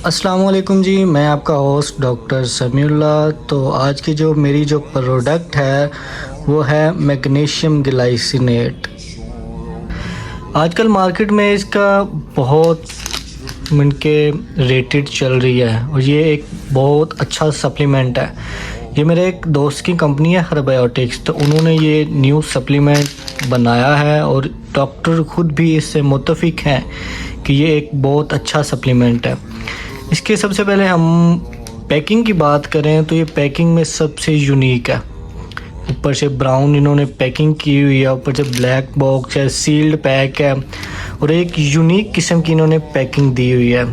अस्सलाम वालेकुम जी, मैं आपका होस्ट डॉक्टर समीउल्लाह। तो आज की जो मेरी जो प्रोडक्ट है वो है मैग्नीशियम ग्लाइसिनेट। आजकल मार्केट में इसका बहुत के रेटेड चल रही है और ये एक बहुत अच्छा सप्लीमेंट है। ये मेरे एक दोस्त की कंपनी है हर्बायोटिक्स, तो उन्होंने ये न्यू सप्लीमेंट बनाया है और डॉक्टर खुद भी इससे मुत्तफिक हैं कि ये एक बहुत अच्छा सप्लीमेंट है। इसके सबसे पहले हम पैकिंग की बात करें तो ये पैकिंग में सबसे यूनिक है। ऊपर से ब्राउन इन्होंने पैकिंग की हुई है, ऊपर से ब्लैक बॉक्स है, सील्ड पैक है और एक यूनिक किस्म की इन्होंने पैकिंग दी हुई है।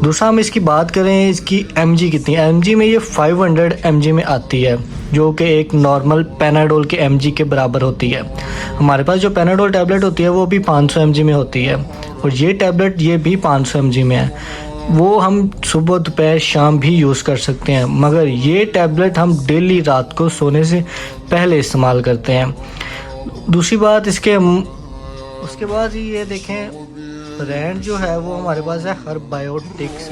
दूसरा हम इसकी बात करें, इसकी एमजी कितनी है। एमजी में ये 500 एमजी में आती है, जो कि एक नॉर्मल पैनाडोल के एमजी के बराबर होती है। हमारे पास जो पैनाडोल टैबलेट होती है वो भी 500 एमजी में होती है और ये टैबलेट ये भी 500 एमजी में है। वो हम सुबह दोपहर शाम भी यूज़ कर सकते हैं, मगर ये टैबलेट हम डेली रात को सोने से पहले इस्तेमाल करते हैं। दूसरी बात उसके बाद ये देखें, ब्रांड जो है वो हमारे पास है हर्बायोटिक्स।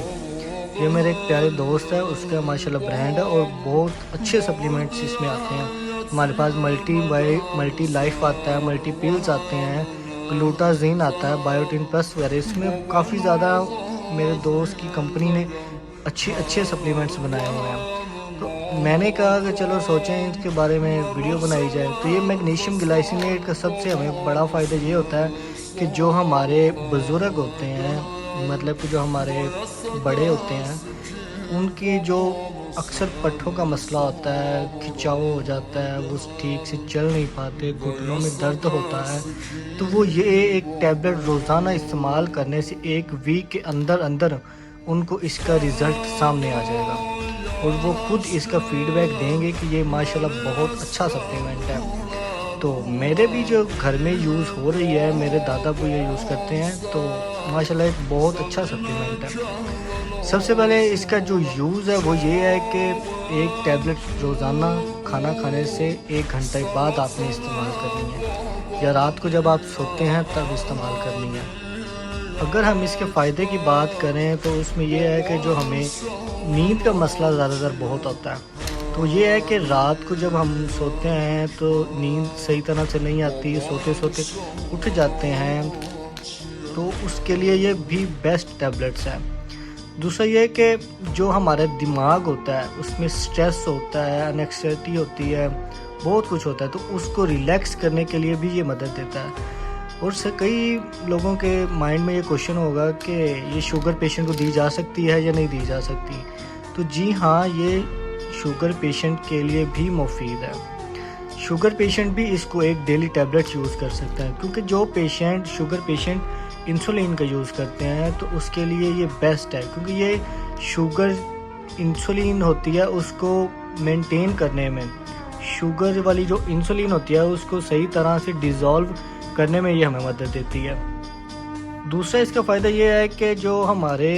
ये मेरे एक प्यारे दोस्त है, उसका माशाल्लाह ब्रांड है और बहुत अच्छे सप्लीमेंट्स इसमें आते हैं। हमारे पास मल्टी लाइफ आता है, मल्टी पिल्स आते हैं, ग्लूटाजीन आता है, बायोटिन प्लस वगैरह। इसमें काफ़ी ज़्यादा मेरे दोस्त की कंपनी ने अच्छे सप्लीमेंट्स बनाए हुए हैं। तो मैंने कहा कि चलो सोचें इसके बारे में वीडियो बनाई जाए। तो ये मैग्नीशियम ग्लाइसिनेट का सबसे हमें बड़ा फ़ायदा ये होता है कि जो हमारे बुज़ुर्ग होते हैं, मतलब कि जो हमारे बड़े होते हैं, उनकी जो अक्सर पट्ठों का मसला होता है, खिंचाव हो जाता है, वो ठीक से चल नहीं पाते, घुटनों में दर्द होता है, तो वो ये एक टैबलेट रोज़ाना इस्तेमाल करने से एक वीक के अंदर अंदर उनको इसका रिज़ल्ट सामने आ जाएगा और वो खुद इसका फीडबैक देंगे कि ये माशाल्लाह बहुत अच्छा सप्लीमेंट है। तो मेरे भी जो घर में यूज़ हो रही है, मेरे दादा को ये यूज़ करते हैं, तो माशाल्लाह एक बहुत अच्छा सप्लीमेंट है। सबसे पहले इसका जो यूज़ है वो ये है कि एक टैबलेट रोज़ाना खाना खाने से 1 घंटे बाद आपने इस्तेमाल करनी है या रात को जब आप सोते हैं तब इस्तेमाल करनी है। अगर हम इसके फ़ायदे की बात करें तो उसमें यह है कि जो हमें नींद का मसला ज़्यादातर बहुत होता है, तो ये है कि रात को जब हम सोते हैं तो नींद सही तरह से नहीं आती, सोते सोते उठ जाते हैं, तो उसके लिए ये भी बेस्ट टैबलेट्स हैं। दूसरा ये कि जो हमारा दिमाग होता है उसमें स्ट्रेस होता है, एंग्जाइटी होती है, बहुत कुछ होता है, तो उसको रिलैक्स करने के लिए भी ये मदद देता है। और से कई लोगों के माइंड में ये क्वेश्चन होगा कि ये शुगर पेशेंट को दी जा सकती है या नहीं दी जा सकती। तो जी हाँ, ये शुगर पेशेंट के लिए भी मुफीद है। शुगर पेशेंट भी इसको एक डेली टैबलेट यूज़ कर सकता है, क्योंकि जो शुगर पेशेंट इंसुलिन का यूज़ करते हैं तो उसके लिए ये बेस्ट है, क्योंकि ये शुगर इंसुलिन होती है उसको मेंटेन करने में, शुगर वाली जो इंसुलिन होती है उसको सही तरह से डिज़ोल्व करने में ये हमें मदद देती है। दूसरा इसका फ़ायदा ये है कि जो हमारे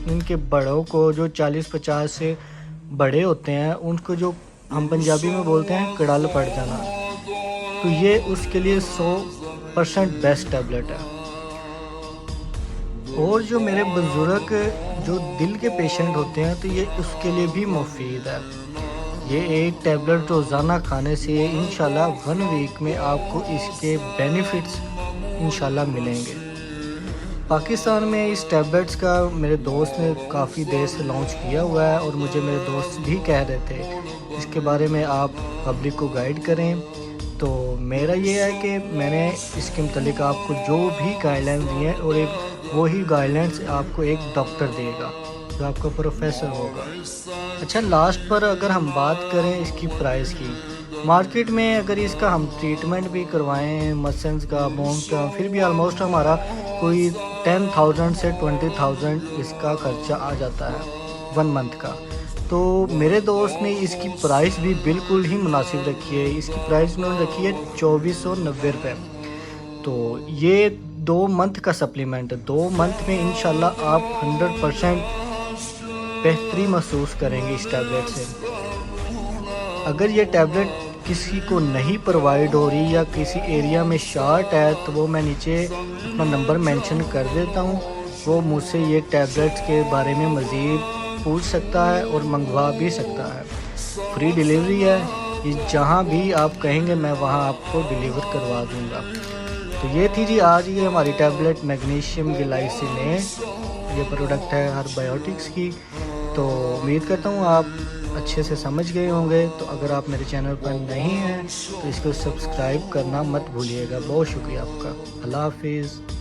इनके बड़ों को जो 40-50 से बड़े होते हैं, उनको जो हम पंजाबी में बोलते हैं कड़ल पड़ जाना, तो ये उसके लिए 100% बेस्ट टैबलेट है। और जो मेरे बुज़ुर्ग जो दिल के पेशेंट होते हैं तो ये उसके लिए भी मुफीद है। ये एक टैबलेट रोज़ाना खाने से इंशाल्लाह 1 वीक में आपको इसके बेनिफिट्स इंशाल्लाह मिलेंगे। पाकिस्तान में इस टैबलेट्स का मेरे दोस्त ने काफ़ी देर से लॉन्च किया हुआ है और मुझे मेरे दोस्त भी कह रहे थे इसके बारे में आप पब्लिक को गाइड करें। तो मेरा ये है कि मैंने इसके मुतालिक आपको जो भी गाइडलाइंस दी हैं और वही गाइडलाइंस आपको एक डॉक्टर देगा जो आपका प्रोफेसर होगा। अच्छा, लास्ट पर अगर हम बात करें इसकी प्राइस की, मार्केट में अगर इसका हम ट्रीटमेंट भी करवाएं मसल्स का, बोन्स का, फिर भी ऑलमोस्ट हमारा कोई 10,000 से 20,000 इसका खर्चा आ जाता है 1 मंथ का। तो मेरे दोस्त ने इसकी प्राइस भी बिल्कुल ही मुनासिब रखी है। इसकी प्राइस उन्होंने रखी है 2490 रुपये। तो ये 2 मंथ का सप्लीमेंट है। 2 मंथ में इंशाल्लाह आप 100% बेहतरी महसूस करेंगे इस टैबलेट से। अगर ये टैबलेट किसी को नहीं प्रोवाइड हो रही या किसी एरिया में शॉर्ट है तो वो मैं नीचे अपना नंबर मेंशन कर देता हूँ। وہ مجھ سے یہ ٹیبلٹس کے بارے میں مزید پوچھ سکتا ہے اور منگوا بھی سکتا ہے۔ فری ڈیلیوری ہے، یہ جہاں بھی آپ کہیں گے میں وہاں آپ کو ڈیلیور کروا دوں گا۔ تو یہ تھی جی آج یہ ہماری ٹیبلٹ میگنیشیم گلائسینیٹ، یہ پروڈکٹ ہے ہربیوٹکس کی۔ تو امید کرتا ہوں آپ اچھے سے سمجھ گئے ہوں گے۔ تو اگر آپ میرے چینل پر نہیں ہیں تو اس کو سبسکرائب کرنا مت بھولیے گا۔ بہت شکریہ آپ کا۔ اللہ حافظ۔